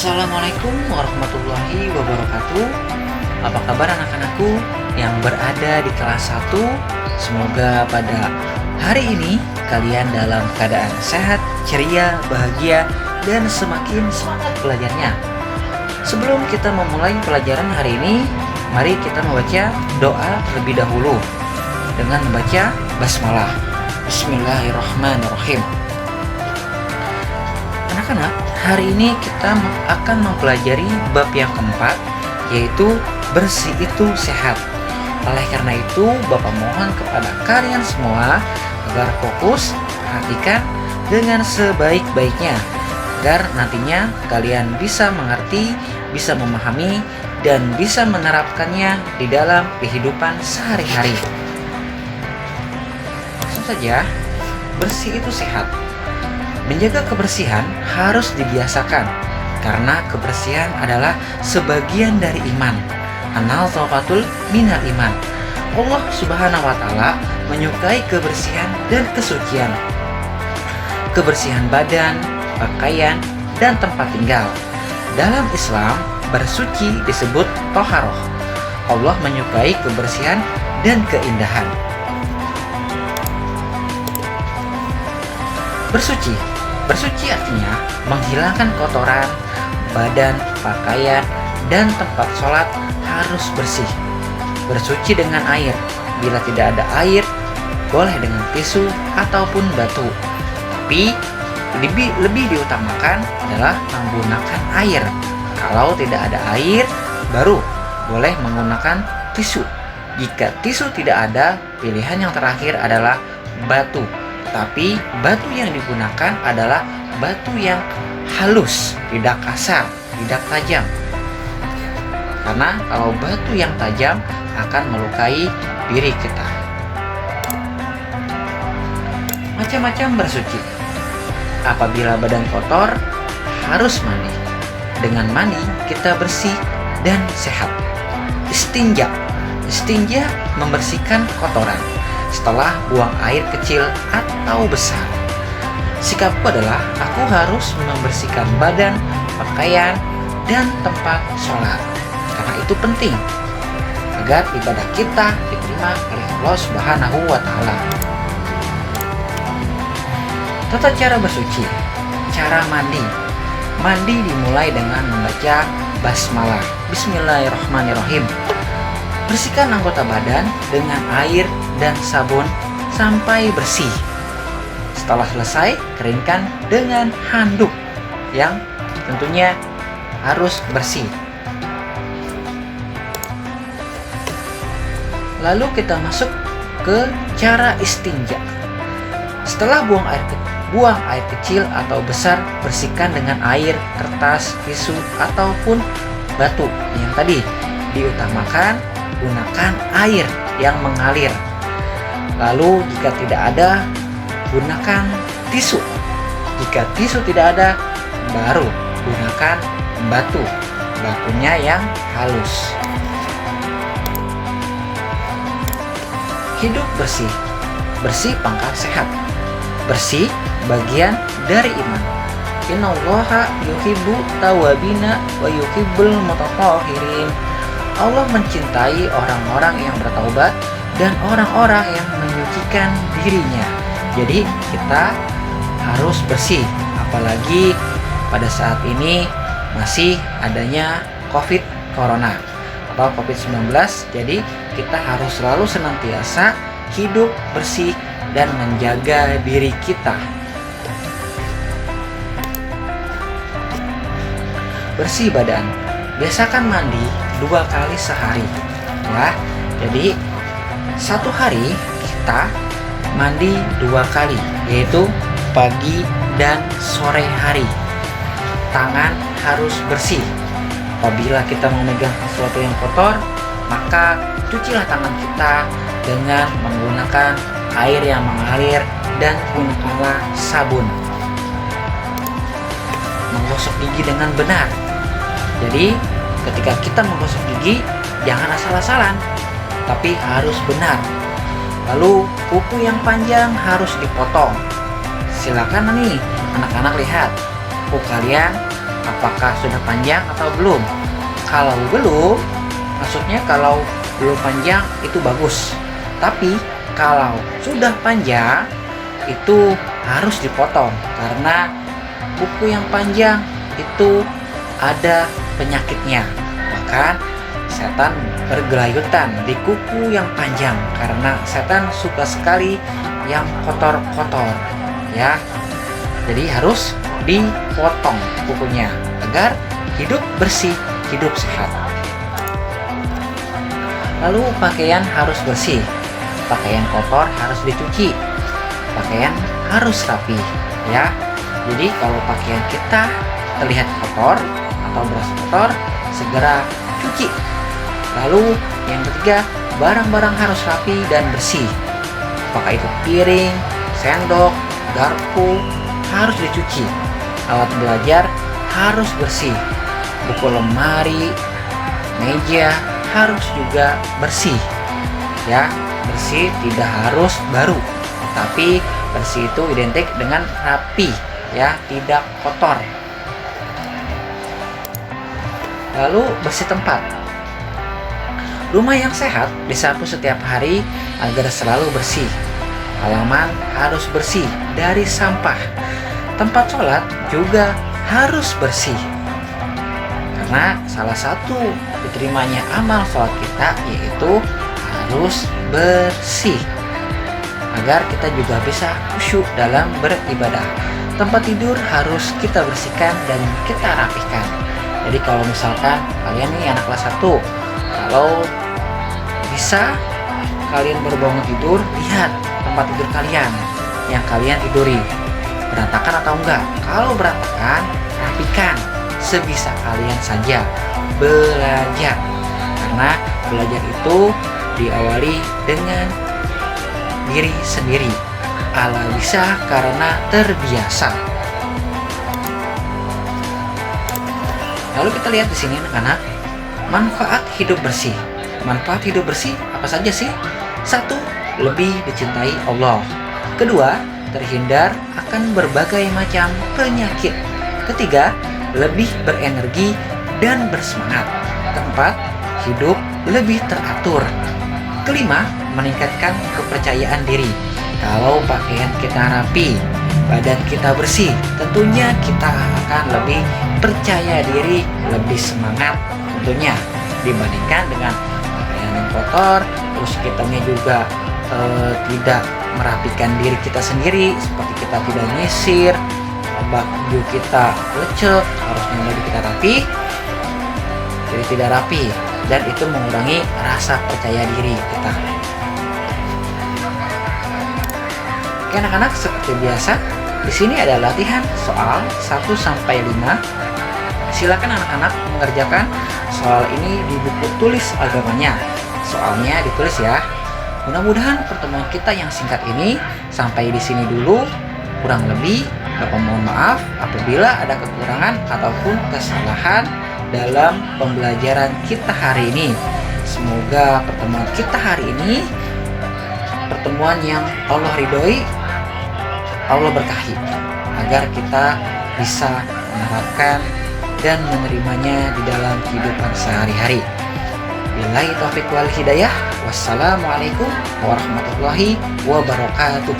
Assalamualaikum warahmatullahi wabarakatuh. Apa kabar anak-anakku yang berada di kelas 1? Semoga pada hari ini kalian dalam keadaan sehat, ceria, bahagia, dan semakin semangat belajarnya. Sebelum kita memulai pelajaran hari ini, mari kita membaca doa terlebih dahulu dengan membaca basmalah. Bismillahirrahmanirrahim. Anak-anak, hari ini kita akan mempelajari bab yang keempat, yaitu bersih itu sehat. Oleh karena itu, Bapak mohon kepada kalian semua agar fokus, perhatikan dengan sebaik-baiknya, agar nantinya kalian bisa mengerti, bisa memahami, dan bisa menerapkannya di dalam kehidupan sehari-hari. Langsung saja, bersih itu sehat. Menjaga kebersihan harus dibiasakan, karena kebersihan adalah sebagian dari iman. An-nadzafatul minal iman. Allah Subhanahu wa Ta'ala menyukai kebersihan dan kesucian. Kebersihan badan, pakaian, dan tempat tinggal. Dalam Islam, bersuci disebut toharoh. Allah menyukai kebersihan dan keindahan. Bersuci artinya menghilangkan kotoran, badan, pakaian, dan tempat sholat harus bersih. Bersuci dengan air. Bila tidak ada air, boleh dengan tisu ataupun batu. Tapi lebih diutamakan adalah menggunakan air. Kalau tidak ada air, baru boleh menggunakan tisu. Jika tisu tidak ada, pilihan yang terakhir adalah batu. Tapi batu yang digunakan adalah batu yang halus, tidak kasar, tidak tajam. Karena kalau batu yang tajam akan melukai diri kita. Macam-macam bersuci. Apabila badan kotor, harus mandi. Dengan mandi kita bersih dan sehat. Istinja membersihkan kotoran setelah buang air kecil atau besar. Sikapku adalah aku harus membersihkan badan, pakaian, dan tempat sholat. Karena itu penting agar ibadah kita diterima oleh Allah Subhanahu wa Ta'ala. Tata cara bersuci. Cara mandi. Mandi dimulai dengan membaca basmalah. Bismillahirrahmanirrahim. Bersihkan anggota badan dengan air dan sabun sampai bersih. Setelah selesai, keringkan dengan handuk yang tentunya harus bersih. Lalu kita masuk ke cara istinja. Setelah buang air kecil atau besar, bersihkan dengan air, kertas, tisu, ataupun batu. Yang tadi diutamakan gunakan air yang mengalir. Lalu jika tidak ada, gunakan tisu. Jika tisu tidak ada, baru gunakan batu. Batunya yang halus. Hidup bersih. Bersih pangkal sehat. Bersih bagian dari iman. Innallaha yuhibbu tawwabina wa yuhibbul mutatahhirin. Allah mencintai orang-orang yang bertaubat dan orang-orang yang menyucikan dirinya. Jadi kita harus bersih, apalagi pada saat ini masih adanya Corona atau COVID-19. Jadi kita harus selalu senantiasa hidup bersih dan menjaga diri kita. Bersih badan. Biasakan mandi 2 kali sehari, ya. Jadi satu hari kita mandi 2 kali, yaitu pagi dan sore hari. Tangan harus bersih. Apabila kita memegang sesuatu yang kotor, maka cucilah tangan kita dengan menggunakan air yang mengalir dan gunakanlah sabun. Menggosok gigi dengan benar. Jadi ketika kita menggosok gigi, jangan asal-asalan, tapi harus benar. Lalu kuku yang panjang harus dipotong. Silakan nih anak-anak lihat, kuku kalian apakah sudah panjang atau belum. Kalau belum, maksudnya kalau belum panjang itu bagus. Tapi kalau sudah panjang itu harus dipotong, karena kuku yang panjang itu ada penyakitnya. Bahkan setan bergelayutan di kuku yang panjang karena setan suka sekali yang kotor-kotor ya. Jadi harus dipotong kukunya agar hidup bersih, hidup sehat. Lalu pakaian harus bersih. Pakaian kotor harus dicuci. Pakaian harus rapi ya. Jadi kalau pakaian kita terlihat kotor atau berasa kotor, segera cuci. Lalu yang ketiga, barang-barang harus rapi dan bersih. Apakah itu piring, sendok, garpu harus dicuci. Alat belajar harus bersih. Buku lemari, meja harus juga bersih. Ya, bersih tidak harus baru, tapi bersih itu identik dengan rapi, ya, tidak kotor. Lalu bersih tempat. Rumah yang sehat disapu setiap hari agar selalu bersih. Halaman harus bersih dari sampah. Tempat sholat juga harus bersih. Karena salah satu diterimanya amal sholat kita yaitu harus bersih, agar kita juga bisa khusyuk dalam beribadah. Tempat tidur harus kita bersihkan dan kita rapihkan. Jadi kalau misalkan kalian nih anak kelas 1, kalau bisa kalian berbangun tidur, lihat tempat tidur kalian yang kalian tiduri berantakan atau enggak. Kalau berantakan, rapikan sebisa kalian saja. Belajar, karena belajar itu diawali dengan diri sendiri. Allah bisa karena terbiasa. Lalu kita lihat di sini anak-anak, manfaat hidup bersih. Manfaat hidup bersih apa saja sih? 1. Lebih dicintai Allah. 2. Terhindar akan berbagai macam penyakit. 3. Lebih berenergi dan bersemangat. 4. Hidup lebih teratur. 5. Meningkatkan kepercayaan diri. Kalau pakaian kita rapi, badan kita bersih, tentunya kita akan lebih percaya diri, lebih semangat tentunya dibandingkan dengan pakaian yang kotor. Terus kitanya juga tidak merapikan diri kita sendiri, seperti kita tidak nyisir, baju kita lecek, harusnya baju kita rapi, jadi tidak rapi, dan itu mengurangi rasa percaya diri kita. Oke anak-anak, seperti biasa, di sini ada latihan soal 1 sampai 5. Silakan anak-anak mengerjakan soal ini di buku tulis agamanya. Soalnya ditulis ya. Mudah-mudahan pertemuan kita yang singkat ini sampai di sini dulu. Kurang lebih, Bapak mohon maaf apabila ada kekurangan ataupun kesalahan dalam pembelajaran kita hari ini. Semoga pertemuan kita hari ini pertemuan yang Allah ridhoi, Allah berkahi, agar kita bisa menerapkan dan menerimanya di dalam kehidupan sehari-hari. Billahi taufiq wal hidayah. Wassalamualaikum warahmatullahi wabarakatuh.